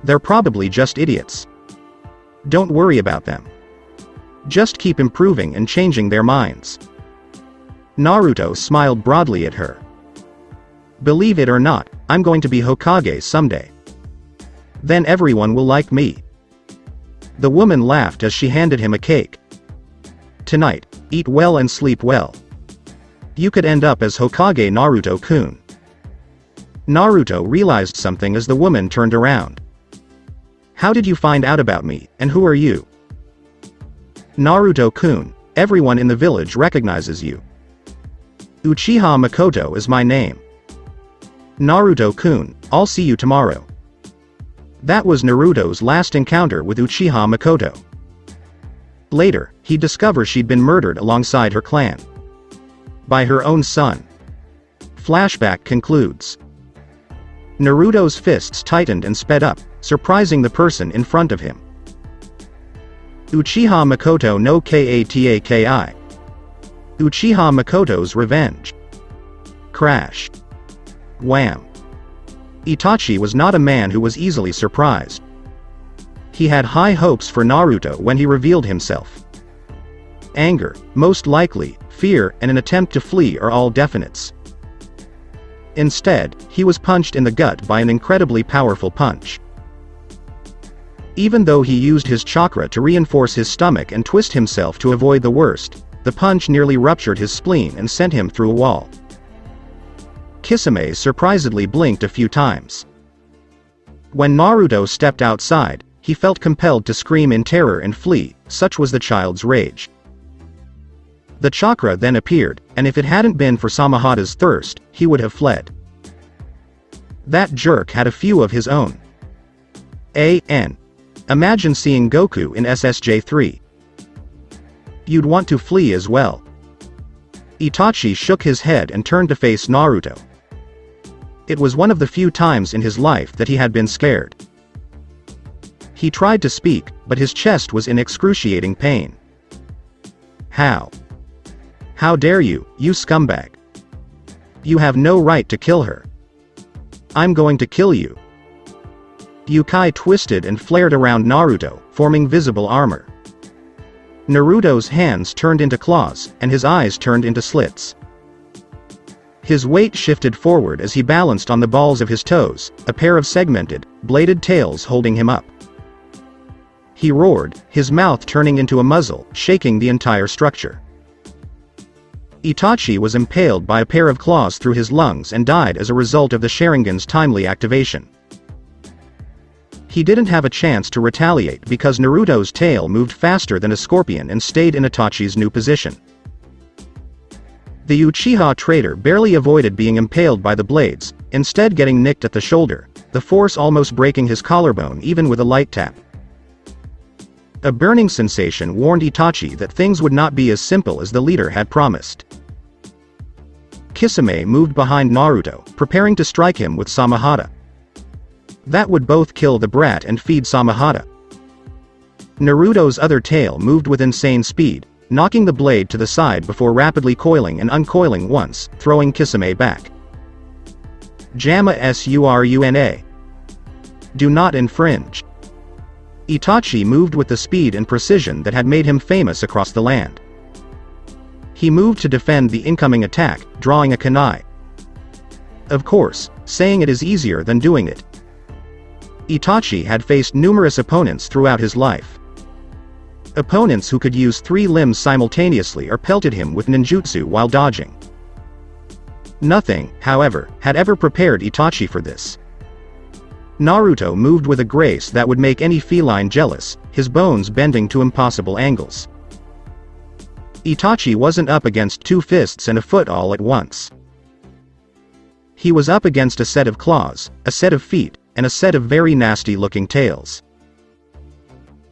S2: They're probably just idiots. Don't worry about them. Just keep improving and changing their minds. Naruto smiled broadly at her. Believe it or not, I'm going to be Hokage someday. Then everyone will like me. The woman laughed as she handed him a cake. Tonight, eat well and sleep well. You could end up as Hokage Naruto-kun. Naruto realized something as the woman turned around. How did you find out about me, and who are you? Naruto-kun, everyone in the village recognizes you. Uchiha Makoto is my name. Naruto-kun, I'll see you tomorrow. That was Naruto's last encounter with Uchiha Makoto. Later, he discovers she'd been murdered alongside her clan. By her own son. Flashback concludes. Naruto's fists tightened and sped up, surprising the person in front of him. Uchiha Makoto no Kataki. Uchiha Makoto's revenge. Crash. Wham. Itachi was not a man who was easily surprised. He had high hopes for Naruto when he revealed himself. Anger, most likely, fear, and an attempt to flee are all definites. Instead, he was punched in the gut by an incredibly powerful punch. Even though he used his chakra to reinforce his stomach and twist himself to avoid the worst, the punch nearly ruptured his spleen and sent him through a wall. Kisame surprisingly blinked a few times. When Naruto stepped outside, he felt compelled to scream in terror and flee, such was the child's rage. The chakra then appeared, and if it hadn't been for Samahata's thirst, he would have fled. That jerk had a few of his own. Imagine seeing Goku in SSJ3. You'd want to flee as well. Itachi shook his head and turned to face Naruto. It was one of the few times in his life that he had been scared. He tried to speak, but his chest was in excruciating pain. How? How dare you, you scumbag? You have no right to kill her. I'm going to kill you. Uchiha twisted and flared around Naruto, forming visible armor. Naruto's hands turned into claws, and his eyes turned into slits. His weight shifted forward as he balanced on the balls of his toes, a pair of segmented, bladed tails holding him up. He roared, his mouth turning into a muzzle, shaking the entire structure. Itachi was impaled by a pair of claws through his lungs and died as a result of the Sharingan's timely activation. He didn't have a chance to retaliate because Naruto's tail moved faster than a scorpion and stayed in Itachi's new position. The Uchiha traitor barely avoided being impaled by the blades, instead getting nicked at the shoulder, the force almost breaking his collarbone even with a light tap. A burning sensation warned Itachi that things would not be as simple as the leader had promised. Kisame moved behind Naruto, preparing to strike him with Samahata. That would both kill the brat and feed Samahata. Naruto's other tail moved with insane speed, knocking the blade to the side before rapidly coiling and uncoiling once, throwing Kisame back. Jamma Suruna. Do not infringe. Itachi moved with the speed and precision that had made him famous across the land. He moved to defend the incoming attack, drawing a kunai. Of course, saying it is easier than doing it. Itachi had faced numerous opponents throughout his life. Opponents who could use 3 limbs simultaneously or pelted him with ninjutsu while dodging. Nothing, however, had ever prepared Itachi for this. Naruto moved with a grace that would make any feline jealous, his bones bending to impossible angles. Itachi wasn't up against 2 fists and a foot all at once. He was up against a set of claws, a set of feet, and a set of very nasty-looking tails.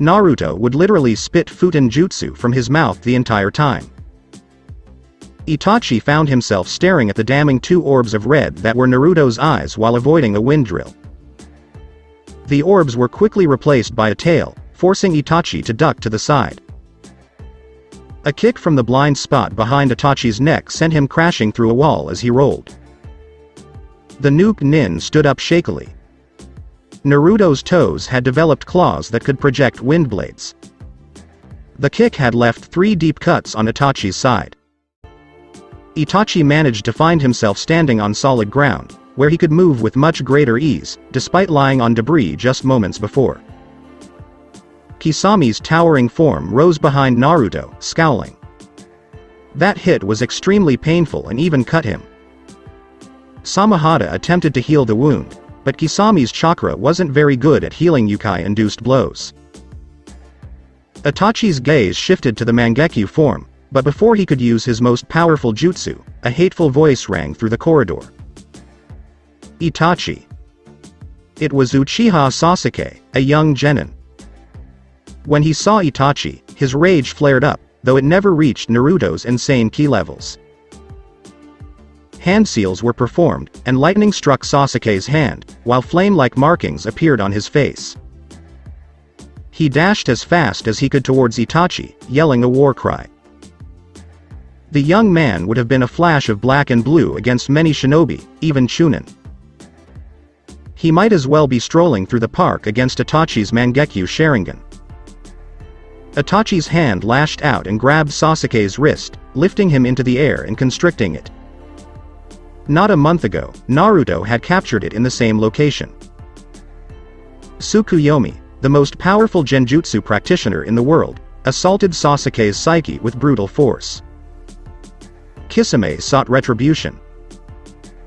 S2: Naruto would literally spit Futen jutsu from his mouth the entire time. Itachi found himself staring at the damning 2 orbs of red that were Naruto's eyes while avoiding a wind drill. The orbs were quickly replaced by a tail, forcing Itachi to duck to the side. A kick from the blind spot behind Itachi's neck sent him crashing through a wall as he rolled. The nuke nin stood up shakily. Naruto's toes had developed claws that could project wind blades. The kick had left 3 deep cuts on Itachi's side. Itachi managed to find himself standing on solid ground, where he could move with much greater ease, despite lying on debris just moments before. Kisame's towering form rose behind Naruto, scowling. That hit was extremely painful and even cut him. Samahata attempted to heal the wound, but Kisame's chakra wasn't very good at healing Uchiha-induced blows. Itachi's gaze shifted to the Mangekyo form, but before he could use his most powerful jutsu, a hateful voice rang through the corridor. Itachi. It was Uchiha Sasuke, a young genin. When he saw Itachi, his rage flared up, though it never reached Naruto's insane ki levels. Hand seals were performed, and lightning struck Sasuke's hand, while flame-like markings appeared on his face. He dashed as fast as he could towards Itachi, yelling a war cry. The young man would have been a flash of black and blue against many shinobi, even Chunin. He might as well be strolling through the park against Itachi's Mangekyo Sharingan. Itachi's hand lashed out and grabbed Sasuke's wrist, lifting him into the air and constricting it. Not a month ago, Naruto had captured it in the same location. Tsukuyomi, the most powerful genjutsu practitioner in the world, assaulted Sasuke's psyche with brutal force. Kisame sought retribution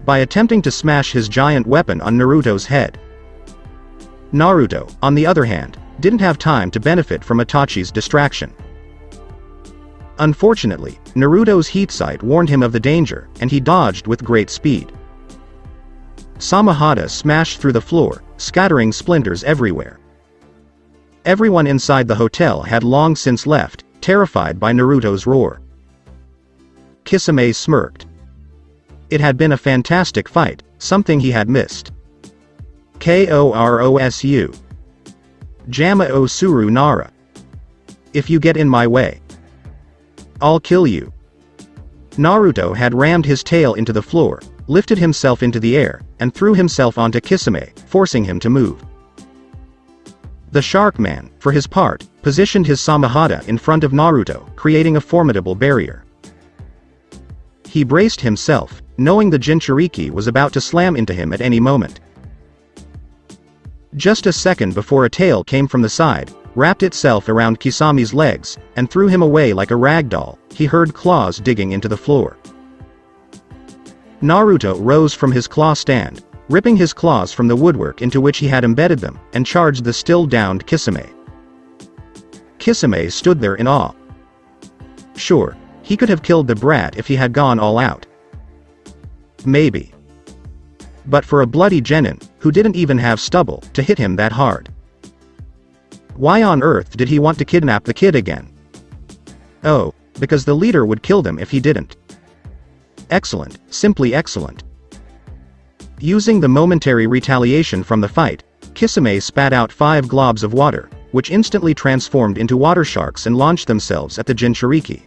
S2: by attempting to smash his giant weapon on Naruto's head. Naruto, on the other hand, didn't have time to benefit from Itachi's distraction. Unfortunately, Naruto's heat sight warned him of the danger, and he dodged with great speed. Samahata smashed through the floor, scattering splinters everywhere. Everyone inside the hotel had long since left, terrified by Naruto's roar. Kisame smirked. It had been a fantastic fight, something he had missed. Korosu. Jama o Suru Nara. If you get in my way, I'll kill you. Naruto had rammed his tail into the floor, lifted himself into the air, and threw himself onto Kisame, forcing him to move. The Shark Man, for his part, positioned his Samahata in front of Naruto, creating a formidable barrier. He braced himself, knowing the Jinchuriki was about to slam into him at any moment. Just a second before a tail came from the side, wrapped itself around Kisami's legs, and threw him away like a rag doll. He heard claws digging into the floor. Naruto rose from his claw stand, ripping his claws from the woodwork into which he had embedded them, and charged the still-downed Kisame. Kisame stood there in awe. Sure, he could have killed the brat if he had gone all out. Maybe. But for a bloody genin, who didn't even have stubble, to hit him that hard. Why on earth did he want to kidnap the kid again? Oh, because the leader would kill them if he didn't. Excellent, simply excellent. Using the momentary retaliation from the fight, Kisame spat out 5 globs of water, which instantly transformed into water sharks and launched themselves at the Jinchuriki.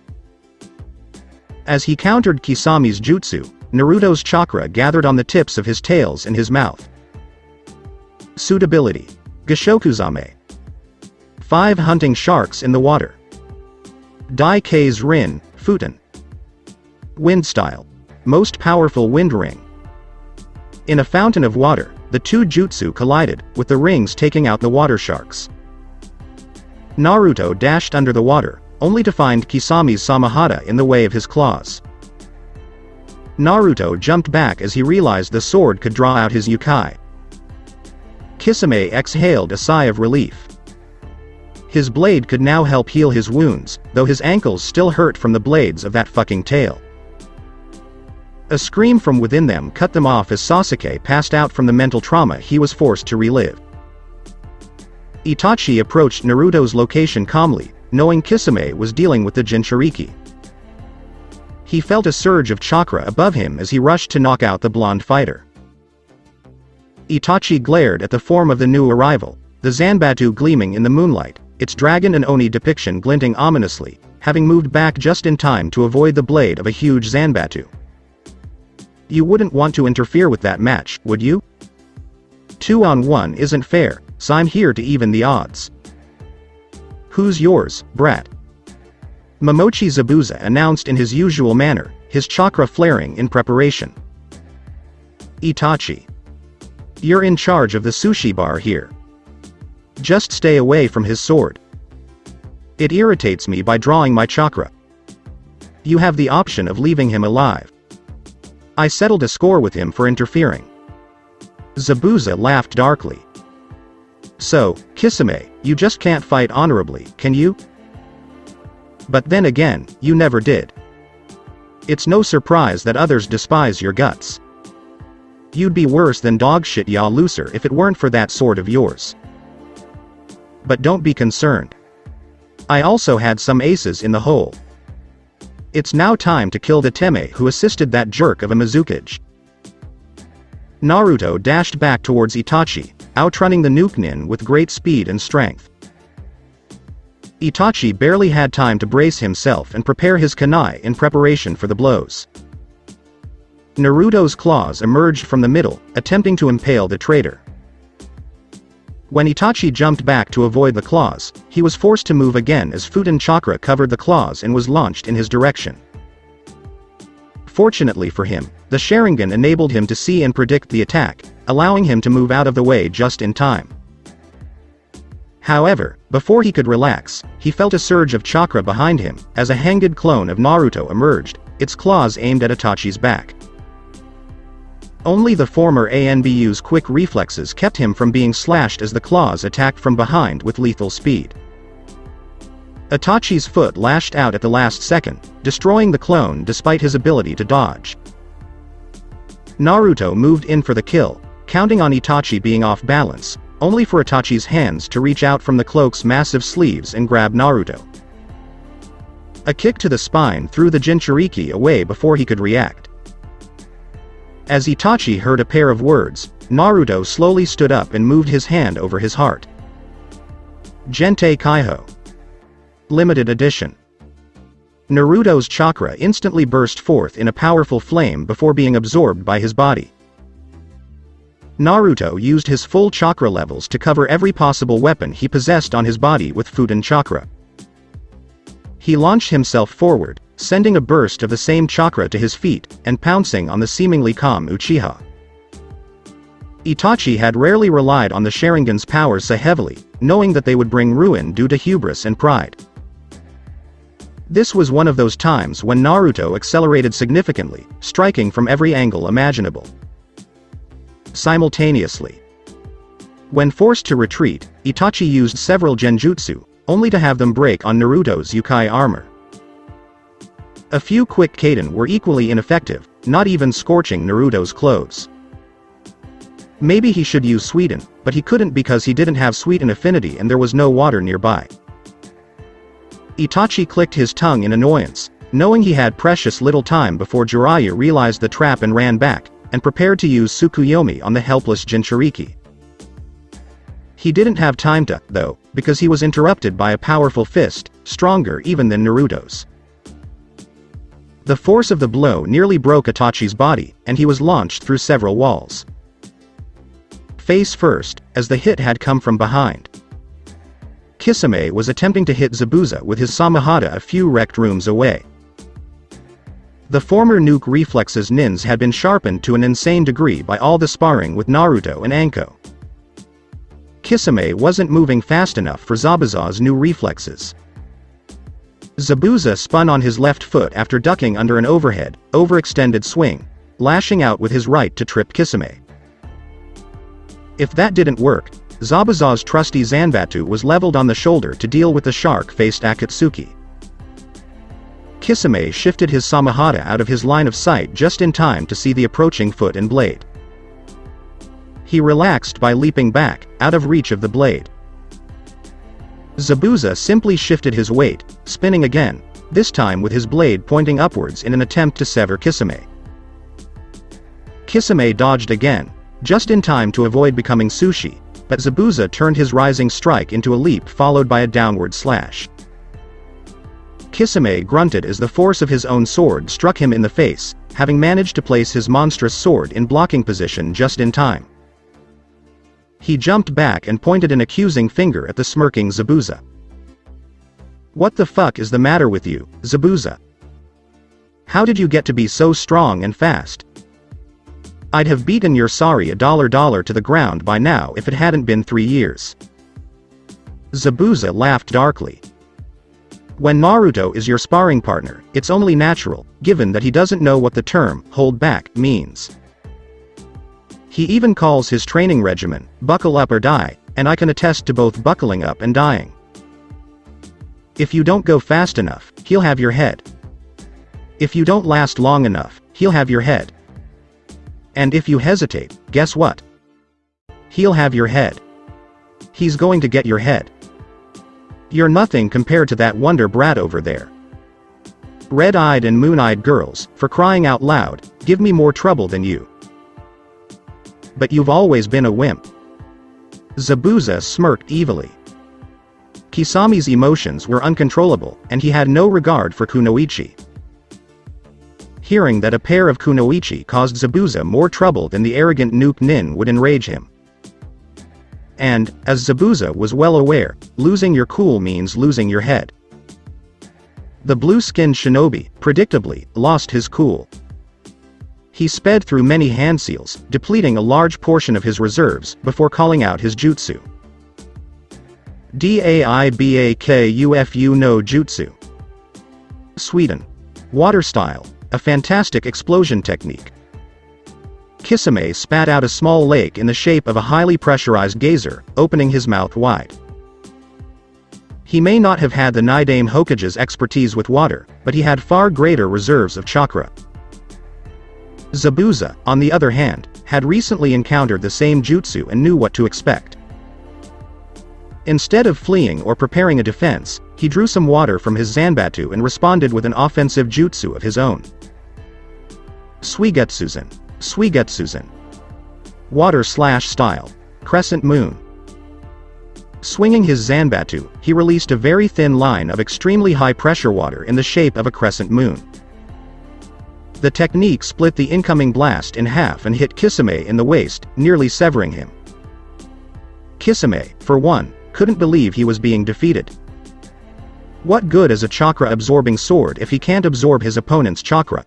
S2: As he countered Kisami's jutsu, Naruto's chakra gathered on the tips of his tails and his mouth. Suitability. Gashokuzame. 5 hunting sharks in the water. Daikei's Rin, Futon. Wind style. Most powerful wind ring. In a fountain of water, the 2 jutsu collided, with the rings taking out the water sharks. Naruto dashed under the water, only to find Kisami's Samahata in the way of his claws. Naruto jumped back as he realized the sword could draw out his yukai. Kisame exhaled a sigh of relief. His blade could now help heal his wounds, though his ankles still hurt from the blades of that fucking tail. A scream from within them cut them off as Sasuke passed out from the mental trauma he was forced to relive. Itachi approached Naruto's location calmly, knowing Kisame was dealing with the Jinchuriki. He felt a surge of chakra above him as he rushed to knock out the blonde fighter. Itachi glared at the form of the new arrival, the Zanbatu gleaming in the moonlight, its dragon and Oni depiction glinting ominously, having moved back just in time to avoid the blade of a huge Zanbatu. You wouldn't want to interfere with that match, would you? 2-on-1 isn't fair, so I'm here to even the odds. Who's yours, brat? Momochi Zabuza announced in his usual manner, his chakra flaring in preparation. Itachi. You're in charge of the sushi bar here. Just stay away from his sword. It irritates me by drawing my chakra. You have the option of leaving him alive. I settled a score with him for interfering. Zabuza laughed darkly. So, Kisame, you just can't fight honorably, can you? But then again, you never did. It's no surprise that others despise your guts. You'd be worse than dogshit Yaluser if it weren't for that sword of yours. But don't be concerned. I also had some aces in the hole. It's now time to kill the Teme who assisted that jerk of a Mizukage. Naruto dashed back towards Itachi, outrunning the Nukenin with great speed and strength. Itachi barely had time to brace himself and prepare his kunai in preparation for the blows. Naruto's claws emerged from the middle, attempting to impale the traitor. When Itachi jumped back to avoid the claws, he was forced to move again as Futon chakra covered the claws and was launched in his direction. Fortunately for him, the Sharingan enabled him to see and predict the attack, allowing him to move out of the way just in time. However, before he could relax, he felt a surge of chakra behind him, as a hanged clone of Naruto emerged, its claws aimed at Itachi's back. Only the former ANBU's quick reflexes kept him from being slashed as the claws attacked from behind with lethal speed. Itachi's foot lashed out at the last second, destroying the clone despite his ability to dodge. Naruto moved in for the kill, counting on Itachi being off balance, only for Itachi's hands to reach out from the cloak's massive sleeves and grab Naruto. A kick to the spine threw the Jinchuriki away before he could react. As Itachi heard a pair of words, Naruto slowly stood up and moved his hand over his heart. Gentei Kaiho. Limited Edition. Naruto's chakra instantly burst forth in a powerful flame before being absorbed by his body. Naruto used his full chakra levels to cover every possible weapon he possessed on his body with Futen chakra. He launched himself forward, sending a burst of the same chakra to his feet, and pouncing on the seemingly calm Uchiha. Itachi had rarely relied on the Sharingan's powers so heavily, knowing that they would bring ruin due to hubris and pride. This was one of those times when Naruto accelerated significantly, striking from every angle imaginable. Simultaneously. When forced to retreat, Itachi used several genjutsu, only to have them break on Naruto's Yukai armor. A few quick kaden were equally ineffective, not even scorching Naruto's clothes. Maybe he should use Suiten, but he couldn't because he didn't have Suiten affinity and there was no water nearby. Itachi clicked his tongue in annoyance, knowing he had precious little time before Jiraiya realized the trap and ran back, and prepared to use Tsukuyomi on the helpless Jinchuriki. He didn't have time to, though, because he was interrupted by a powerful fist, stronger even than Naruto's. The force of the blow nearly broke Itachi's body, and he was launched through several walls. Face first, as the hit had come from behind. Kisame was attempting to hit Zabuza with his Samahata a few wrecked rooms away. The former nuke reflexes nins had been sharpened to an insane degree by all the sparring with Naruto and Anko. Kisame wasn't moving fast enough for Zabuza's new reflexes. Zabuza spun on his left foot after ducking under an overhead, overextended swing, lashing out with his right to trip Kisame. If that didn't work, Zabuza's trusty Zanbatsu was leveled on the shoulder to deal with the shark-faced Akatsuki. Kisame shifted his Samahata out of his line of sight just in time to see the approaching foot and blade. He relaxed by leaping back, out of reach of the blade. Zabuza simply shifted his weight, spinning again, this time with his blade pointing upwards in an attempt to sever Kisame. Kisame dodged again, just in time to avoid becoming sushi, but Zabuza turned his rising strike into a leap followed by a downward slash. Kisame grunted as the force of his own sword struck him in the face, having managed to place his monstrous sword in blocking position just in time. He jumped back and pointed an accusing finger at the smirking Zabuza. "What the fuck is the matter with you, Zabuza? How did you get to be so strong and fast? I'd have beaten your sorry $1 to the ground by now if it hadn't been 3 years." Zabuza laughed darkly. When Naruto is your sparring partner, it's only natural, given that he doesn't know what the term, hold back, means. He even calls his training regimen, buckle up or die, and I can attest to both buckling up and dying. If you don't go fast enough, he'll have your head. If you don't last long enough, he'll have your head. And if you hesitate, guess what? He'll have your head. He's going to get your head. You're nothing compared to that wonder brat over there. Red-eyed and moon-eyed girls, for crying out loud, give me more trouble than you. But you've always been a wimp. Zabuza smirked evilly. Kisami's emotions were uncontrollable, and he had no regard for Kunoichi. Hearing that a pair of Kunoichi caused Zabuza more trouble than the arrogant nuke nin would enrage him. And, as Zabuza was well aware, losing your cool means losing your head. The blue-skinned shinobi, predictably, lost his cool. He sped through many hand seals, depleting a large portion of his reserves, before calling out his jutsu. Daibakufu no Jutsu. Sweden. Water style, a fantastic explosion technique. Kisame spat out a small lake in the shape of a highly pressurized geyser, opening his mouth wide. He may not have had the Nidaime Hokage's expertise with water, but he had far greater reserves of chakra. Zabuza, on the other hand, had recently encountered the same jutsu and knew what to expect. Instead of fleeing or preparing a defense, he drew some water from his Zanbatsu and responded with an offensive jutsu of his own. Suigetsuzen. Suigetsuzen. Water/style. Crescent moon. Swinging his Zanbatsu, he released a very thin line of extremely high-pressure water in the shape of a crescent moon. The technique split the incoming blast in half and hit Kisame in the waist, nearly severing him. Kisame, for one, couldn't believe he was being defeated. What good is a chakra-absorbing sword if he can't absorb his opponent's chakra?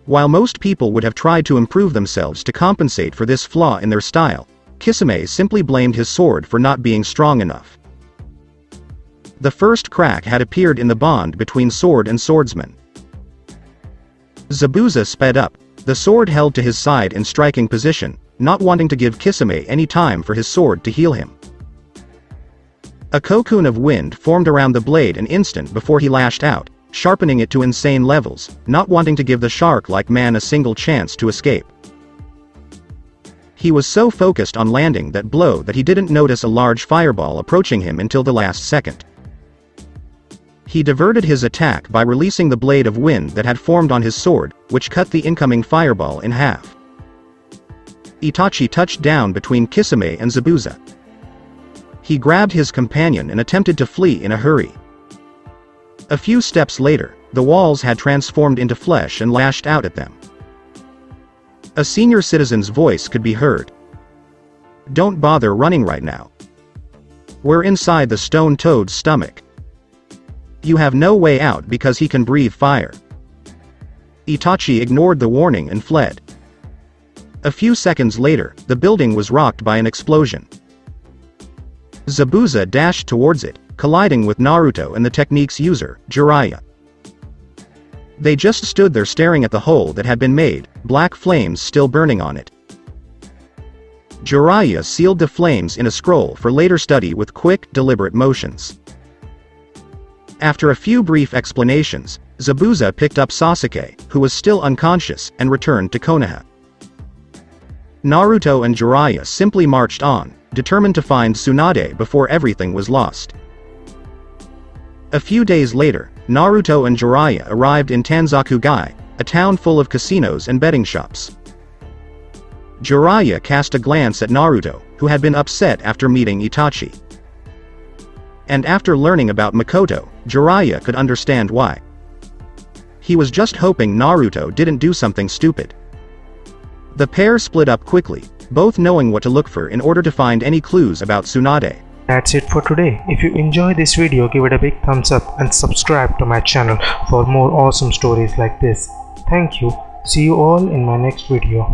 S2: While most people would have tried to improve themselves to compensate for this flaw in their style, Kisame simply blamed his sword for not being strong enough. The first crack had appeared in the bond between sword and swordsman. Zabuza sped up, the sword held to his side in striking position, not wanting to give Kisame any time for his sword to heal him. A cocoon of wind formed around the blade an instant before he lashed out, sharpening it to insane levels, not wanting to give the shark-like man a single chance to escape. He was so focused on landing that blow that he didn't notice a large fireball approaching him until the last second. He diverted his attack by releasing the blade of wind that had formed on his sword, which cut the incoming fireball in half. Itachi touched down between Kisame and Zabuza. He grabbed his companion and attempted to flee in a hurry. A few steps later, the walls had transformed into flesh and lashed out at them. A senior citizen's voice could be heard. "Don't bother running right now. We're inside the stone toad's stomach. You have no way out because he can breathe fire." Itachi ignored the warning and fled. A few seconds later, the building was rocked by an explosion. Zabuza dashed towards it, colliding with Naruto and the technique's user, Jiraiya. They just stood there staring at the hole that had been made, black flames still burning on it. Jiraiya sealed the flames in a scroll for later study with quick, deliberate motions. After a few brief explanations, Zabuza picked up Sasuke, who was still unconscious, and returned to Konoha. Naruto and Jiraiya simply marched on, determined to find Tsunade before everything was lost. A few days later, Naruto and Jiraiya arrived in Tanzakugai, a town full of casinos and betting shops. Jiraiya cast a glance at Naruto, who had been upset after meeting Itachi. And after learning about Makoto, Jiraiya could understand why. He was just hoping Naruto didn't do something stupid. The pair split up quickly, both knowing what to look for in order to find any clues about Tsunade.
S1: That's it for today. If you enjoyed this video, give it a big thumbs up and subscribe to my channel for more awesome stories like this. Thank you. See you all in my next video.